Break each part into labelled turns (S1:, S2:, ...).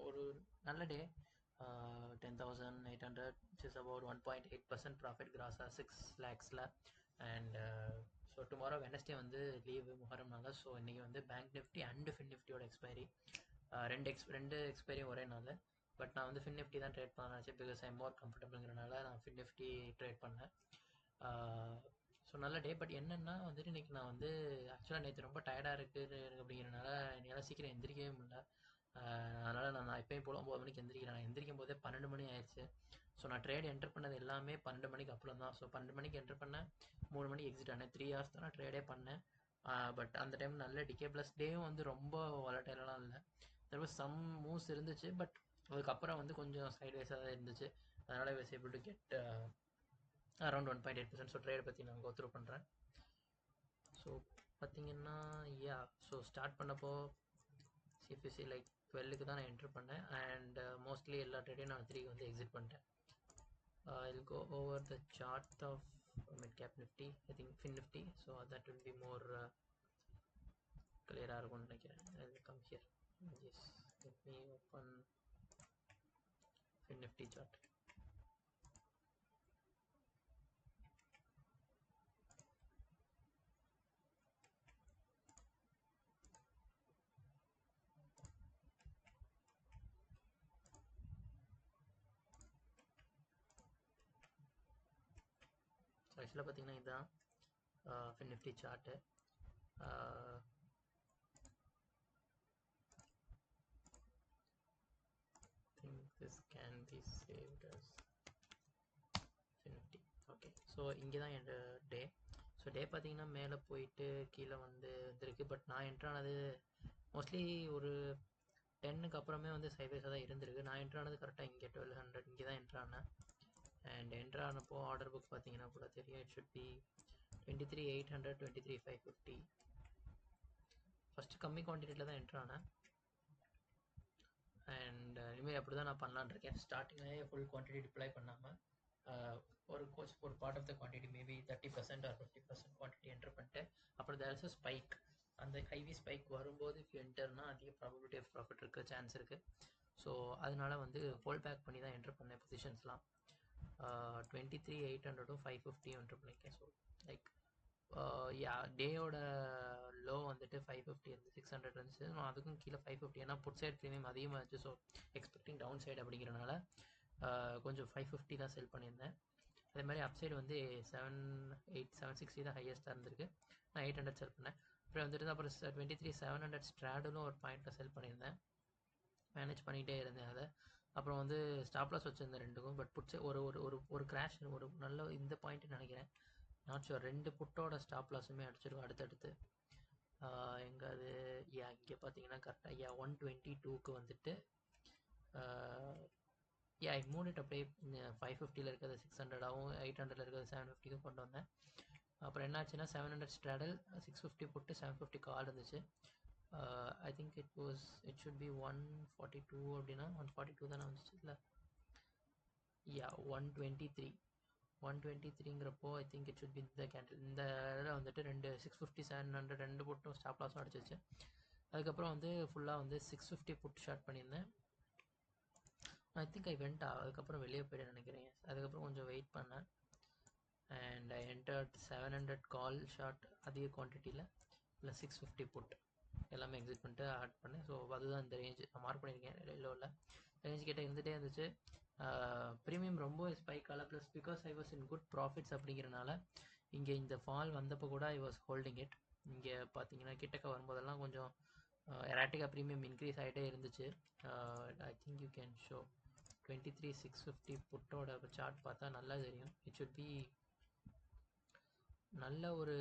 S1: ஒரு நல்ல day. 10,800, which is about 1.8% profit கிராஸாக 6 lakhஸில். அண்ட் ஸோ டுமாரோ வெனஸ்டே வந்து லீவு முஹரம்னால. ஸோ இன்றைக்கி வந்து பேங்க் நிஃப்டி அண்டு ஃபின் நிஃப்டியோட எக்ஸ்பைரி. ரெண்டு எக்ஸ்பைரியும் ஒரே நாள். பட் நான் வந்து ஃபின் நிஃப்டி தான் ட்ரேட் பண்ண நினச்சேன், பிகாஸ் ஐ மோர் கம்ஃபர்டபுளுங்கிறனால நான் ஃபின் நிஃப்டி ட்ரேட் பண்ணேன். ஸோ நல்ல டே. பட் என்னென்னா வந்துட்டு இன்றைக்கி நான் வந்து ஆக்சுவலாக நேற்று ரொம்ப டயர்டாக இருக்குது அப்படிங்கிறனால என்னால் சீக்கிரம் எந்திரிக்கவே முடியல. அதனால் நான் எப்பயும் போல 9 மணிக்கு எந்திரிக்கிறேன். நான் எந்திரிக்கும் போதே 12 மணி ஆயிடுச்சு. ஸோ நான் ட்ரேட் என்டர் பண்ணது எல்லாமே 12 மணிக்கு அப்புறம் தான். ஸோ 12 மணிக்கு என்டர் பண்ணேன், 3 மணிக்கு எக்ஸிட் ஆனேன். 3 hours தான் நான் ட்ரேடே பண்ணேன். பட் அந்த டைம் நல்ல டிகே ப்ளஸ் டேயும் வந்து ரொம்ப வாலட்டைலாம் இல்லை. தெர் வாஸ் சம் மூவ்ஸ் இருந்துச்சு, பட் அதுக்கப்புறம் வந்து கொஞ்சம் சைட்வைஸாக தான் இருந்துச்சு. அதனால் was able to get around 1.8%. So trade பற்றி நான் கோ த்ரூ பண்ணுறேன். ஸோ பார்த்தீங்கன்னா ஸோ ஸ்டார்ட் பண்ணப்போ சிஎஃப்சி லைக் 12க்கு தான் நான் என்ட்ரு பண்ணேன். அண்ட் மோஸ்ட்லி எல்லா ட்ரேடையும் நான் 3க்கு வந்து எக்ஸிட் பண்ணிட்டேன். I'll go over the chart of mid cap nifty, I think fin nifty, so that will be more clear இருக்கும்னு நினைக்கிறேன். I'll come here. Yes, let me open fin nifty chart. So ஆக்சுவலாக பார்த்தீங்கன்னா இதுதான் fin Nifty chart. think this can be saved as fin nifty. Okay, so இங்கே தான் என் டே. So day பார்த்தீங்கன்னா மேலே போயிட்டு கீழே வந்துருக்கு. பட் நான் என்ட்ரானது மோஸ்ட்லி ஒரு 10க்கு அப்புறமே வந்து சைட்வேஸாக தான் இருந்திருக்கு. நான் என்ட்ரானது கரெக்டாக இங்கே 1200 இங்கே தான் என்ட்ரானேன். அண்ட் என்ட்ரானப்போ ஆர்டர் புக் பார்த்தீங்கன்னா கூட தெரியும். It should B 23,800, 23,550. ஃபஸ்ட்டு கம்மி குவான்டிட்டியில் தான் என்ட்ரானேன். அண்ட் இனிமேல் அப்படி தான் நான் பண்ணலான்னு இருக்கேன். ஸ்டார்டிங்லேயே ஃபுல் குவான்டிட்டி டிப்ளை பண்ணாமல் ஒரு part of the quantity maybe 30% or 50% quantity enter பண்ணிட்டு அப்புறம் தேர் இஸ் அ ஸ்பைக். அந்த ஹைவி ஸ்பைக் வரும்போது இஃப் என்டர்னா அதிக ப்ராபபிலிட்டி ஆஃப் ப்ராஃபிட் இருக்க சான்ஸ் இருக்குது. ஸோ அதனால வந்து ஹோல் பேக் பண்ணி தான் என்டர் பண்ணேன் பொசிஷன்ஸ்லாம். 23,800 550 என்டர் பண்ணியிருக்கேன். ஸோ லைக் டேயோட லோ வந்துட்டு 550 இருந்து 600 இருந்துச்சு. நான் அதுக்கும் கீழே 550, ஏன்னா புட் சைட் ப்ரீமியம் அதிகமாக இருந்துச்சு. ஸோ எக்ஸ்பெக்டிங் டவுன் சைடு அப்படிங்கிறனால கொஞ்சம் 550 தான் செல் பண்ணியிருந்தேன். அதே மாதிரி அப் சைடு வந்து 760 தான் ஹையஸ்ட்டாக இருந்திருக்கு. நான் 800 செல் பண்ணேன். அப்புறம் வந்துட்டு அப்புறம் 23,700 ஸ்ட்ராடலும் ஒரு பாயிண்ட்டில் செல் பண்ணியிருந்தேன். மேனேஜ் பண்ணிகிட்டே இருந்தேன் அதை. அப்புறம் வந்து ஸ்டாப் லாஸ் வச்சுருந்தேன் ரெண்டுக்கும். பட் புட்ஸ் ஒரு ஒரு ஒரு கிராஷ் ஒரு நல்ல இந்த பாயிண்ட்டு நினைக்கிறேன், நாட் ஷுர். 2 புட்டோட ஸ்டாப் லாஸுமே அடிச்சிருக்கும் அடுத்தடுத்து. எங்கே அது இங்கே பார்த்தீங்கன்னா கரெக்டாக 122க்கு வந்துட்டு மூடிட்டு அப்படியே 550 இருக்கிறது 600ஆகவும் 800 இருக்கிறது 750க்கும் கொண்டு வந்தேன். அப்புறம் என்னாச்சுன்னா 700 ஸ்ட்ராடல் 650 புட்டு 750 கால் இருந்துச்சு. I think it should be 142 அப்படின்னா 142 தானே வந்துச்சு இல்லை 123ங்கிறப்போ I think it should be இந்த கேண்டில். இந்த இதில் வந்துட்டு 650 700 2 புட்டும் ஸ்டாப் லாஸும் அடிச்சிச்சு. அதுக்கப்புறம் வந்து ஃபுல்லாக வந்து 650 புட் ஷார்ட் பண்ணியிருந்தேன். ஐ திங்க் ஐ வெண்ட் அதுக்கப்புறம் வெளியே போய்ட்டு நினைக்கிறேன். அதுக்கப்புறம் கொஞ்சம் வெயிட் பண்ணேன். And I entered 700 call short அதிக குவான்டிட்டியில் இல்லை 650 புட் எல்லாமே எக்ஸிட் பண்ணிட்டு ஆட் பண்ணேன். ஸோ அதுதான் இந்த ரேஞ்சு நான் மார்க் பண்ணியிருக்கேன். எல்லோவில் ரேஞ்சு கிட்டே இருந்துகிட்டே இருந்துச்சு. ப்ரீமியம் ரொம்ப ஸ்பைக் ஆகல. Plus because I was in good profits அப்படிங்கிறனால இங்கே இந்த ஃபால் வந்தப்போ கூட ஐ வாஸ் ஹோல்டிங் இட். இங்கே பார்த்தீங்கன்னா கிட்டக்க வரும்போதெல்லாம் கொஞ்சம் எராட்டிக்காக ப்ரீமியம் இன்க்ரீஸ் ஆகிட்டே இருந்துச்சு. I think you can show 23,650 புட்டோட சார்ட் பார்த்தா நல்லா தெரியும். இட் ஷுட் பி நல்ல ஒரு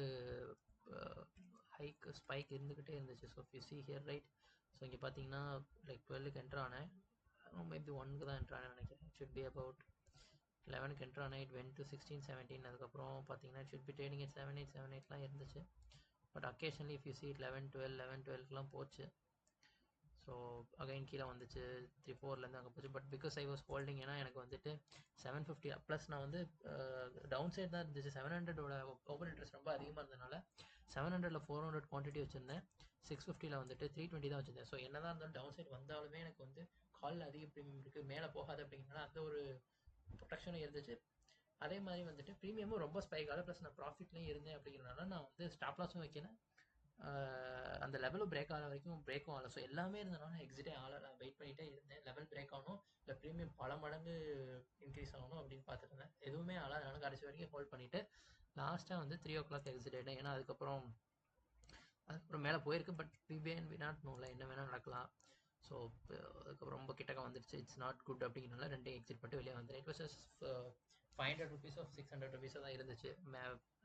S1: ஹைக் ஸ்பைக் இருந்துக்கிட்டே இருந்துச்சு. So you see here right. So இங்கே பார்த்தீங்கன்னா லைக் 12க்கு என்ட்ரு ஆனேன், மேபி 1க்கு தான் என்ட்ரு ஆனேன்னு நினைக்கிறேன். இட் ஷுட் பி அபவுட் 11க்கு என்ட்ரு ஆனேன். It went to 16 17. அதுக்கப்புறம் பார்த்தீங்கன்னா it should be trading at 7 8 7 8லாம் இருந்துச்சு. But occasionally if you see 11 12க்குலாம் போச்சு. ஸோ அகைன் கீழே வந்துச்சு 3 4லேருந்து அங்கே போச்சு. But because I was holding, ஏன்னா எனக்கு வந்துட்டு 750 ப்ளஸ் நான் வந்து டவுன் சைட் தான் இருந்துச்சு. 700ஓட ஓப்பன் இன்ட்ரெஸ்ட் ரொம்ப அதிகமாக இருந்ததுனால 700ல் 400 குவான்டிட்டி வச்சுருந்தேன், 650ல் வந்துட்டு 320 தான் வச்சுருந்தேன். ஸோ என்ன தான் இருந்தாலும் டவுன் சைட் வந்தாலுமே எனக்கு வந்து காலில் அதிக ப்ரீமியம் இருக்குது, மேலே போகாது அப்படிங்கிறனால அந்த ஒரு ப்ரொடெக்ஷனும் இருந்துச்சு. அதே மாதிரி வந்துட்டு ப்ரீமியமும் ரொம்ப ஸ்பைக் ஆகல, ப்ளஸ் நான் ப்ராஃபிட்லேயும் இருந்தேன் அப்படிங்கிறனால நான் வந்து ஸ்டாப் லாஸும் வைக்கல, அந்த லெவலும் பிரேக் ஆகிற வரைக்கும் பிரேக்கும் ஆகலை. ஸோ எல்லாமே இருந்தனால எக்ஸிட்டே ஆகலை, நான் வெயிட் பண்ணிகிட்டே இருந்தேன். லெவல் பிரேக் ஆகணும் இல்லை ப்ரீமியம் பல மடங்கு இன்க்ரீஸ் ஆகணும் அப்படின்னு பார்த்துருந்தேன். எதுவுமே ஆகலை, நான் கடைசி வரைக்கும் ஹோல்ட் பண்ணிவிட்டு லாஸ்ட்டாக வந்து 3 o'clock எக்ஸிட் ஆகிட்டேன். ஏன்னா அதுக்கப்புறம் மேலே போயிருக்கு, பட் வி நாட் நோல என்ன வேணால் நடக்கலாம். ஸோ அதுக்கப்புறம் ரொம்ப கிட்டக்க வந்துடுச்சு, இட்ஸ் நாட் குட் அப்படிங்கிறனால ரெண்டையும் எக்ஸிட் பண்ணிட்டு வெளியே வந்துட்டேன். It was 500 rupees of 600 rupees தான் இருந்துச்சு.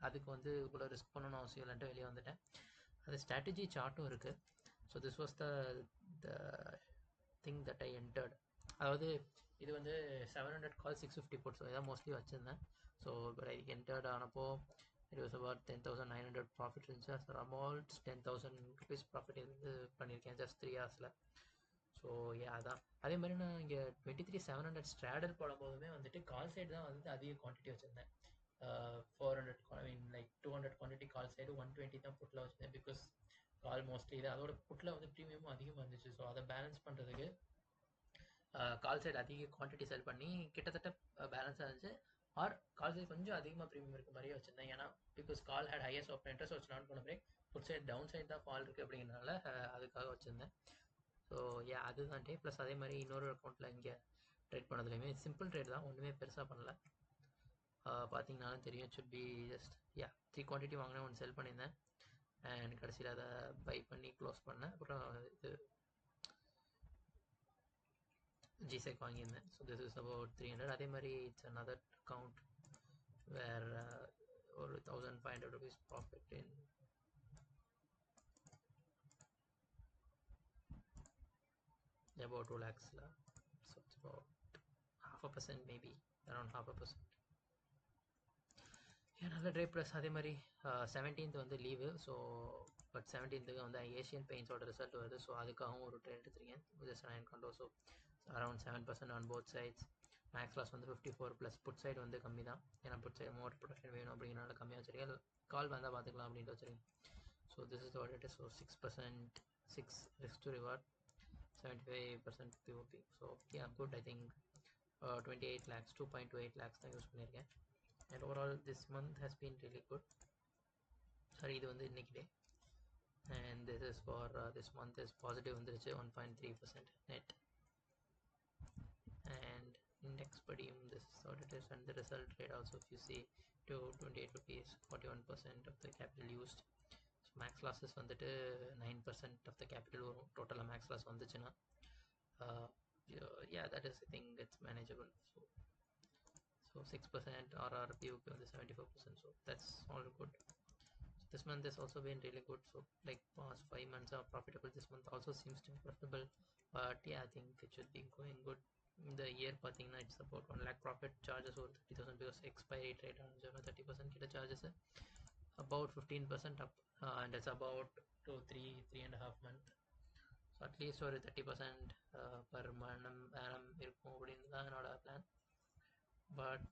S1: அதுக்கு வந்து இவ்வளோ ரிஸ்க் பண்ணணும்னு அவசியம் இல்லைன்ட்டு வெளியே வந்துட்டேன். அது ஸ்ட்ராட்டஜி சார்ட்டும் இருக்குது. So this was the thing that I entered. அதாவது இது வந்து 700 கால் 650 போட், ஸோ இதான் மோஸ்ட்லி வச்சுருந்தேன். ஸோ பட் ஐ என்டர்ட் ஆனப்போ இட் வாஸ் அபவுட் 10,900 ப்ராஃபிட் இருந்துச்சு. ஸோ அமௌண்ட் 10,000 rupees ப்ராஃபிட் இருந்து பண்ணியிருக்கேன் ஜஸ்ட் 3 hours. ஸோ அதான் அதே மாதிரி நான் இங்கே 23,700 ஸ்ட்ராடல் போடும்போதுமே வந்துட்டு கால் சைடு தான் வந்து அதிக குவான்டிட்டி வச்சுருந்தேன். 400 I mean like 200 quantity call side, 120 தான் புட்டில் வச்சுருந்தேன். பிகாஸ் கால் மோஸ்ட்லி இது அதோட புட்டில் வந்து ப்ரீமியமும் அதிகமாக இருந்துச்சு. ஸோ அதை பேலன்ஸ் பண்ணுறதுக்கு கால் சைடு அதிக குவான்டிட்டி செல் பண்ணி கிட்டத்தட்ட பேலன்ஸாக இருந்துச்சு. ஆர் கால் சைடு கொஞ்சம் அதிகமாக ப்ரீமியம் இருக்க மாதிரியே வச்சுருந்தேன். ஏன்னா because call had highest open interest, வச்சு நாட் பண்ண break, put side down side தான் ஃபால் இருக்குது அப்படிங்கிறனால அதுக்காக வச்சுருந்தேன். ஸோ அதுதான் டே. ப்ளஸ் அதே மாதிரி இன்னொரு அக்கௌண்ட்டில் இங்கே ட்ரேட் பண்ணதுலையுமே சிம்பிள் ட்ரேட் தான், ஒன்றுமே பெருசாக பண்ணல. பார்த்தீங்கன்னாலும் தெரியும், சுட் பி ஜஸ்ட் 3 குவான்டிட்டி வாங்கினேன், ஒன்று செல் பண்ணியிருந்தேன் அண்ட் கடைசியில் அதை பை பண்ணி க்ளோஸ் பண்ணேன். அப்புறம் இது ஜிசெக் வாங்கியிருந்தேன். So this is about 300. அதே மாதிரி இட்ஸ் another அக்கௌண்ட் வேர் ஒரு 1,500 rupees profit in about 2 lakhs. So it's about 0.5%, maybe around 0.5%. நல்ல ட்ரேட். ப்ளஸ் அதே மாதிரி 17th வந்து லீவு. ஸோ பட் 17th வந்து ஏஷியன் பெயிண்ட்ஸோட ரிசல்ட் வருது. ஸோ அதுக்காகவும் ஒரு ட்ரேட் எடுத்துருக்கேன். ஜஸ்ட் 9 கண்டோ. So around 7% on both sides. Max loss வந்து 54, ப்ளஸ் புட் சைடு வந்து கம்மி தான். ஏன்னா புட் சைடு மோர் ப்ரொடக்ஷன் வேணும் அப்படிங்கிறனால கம்மியாக வச்சுருக்கேன். கால் வந்தால் பார்த்துக்கலாம் அப்படின்ட்டு வச்சுருக்கேன். So this is what it is. So 6%, 6 risk to reward, 75% POP. So good. I think 28 lakhs, 2.28 lakhs தான் யூஸ் பண்ணியிருக்கேன். And overall this month has been really good. Sorry, இது வந்து இன்னைக்கு டே. And this is for this month is positive வந்துருச்சு 1.3% net. And index படியும் this is what it is. And the result rate also, if you see, to 28 rupees, 41% of the capital used. So max losses வந்துட்டு 9% of the capital வரும் total max loss வந்துச்சுன்னா. That is, I think it's manageable. So 6% RR, POP on the 74%. So that's all good. So this month has also been really good. So like past 5 months are profitable. This month also seems to be profitable. But I think it should be going good. In the year, pathina, it's about 1 lakh profit. Charges over 30,000 because expiry rate on 30% kita charges about 15% up, and it's about 3.5 months. So at least ஒரு 30% per annum இருக்கும் அப்படின்னு தான் என்னோட plan. But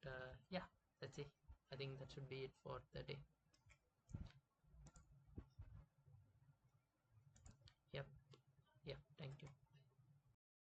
S1: let's see. I think that should be it for the day. Yep. Thank you.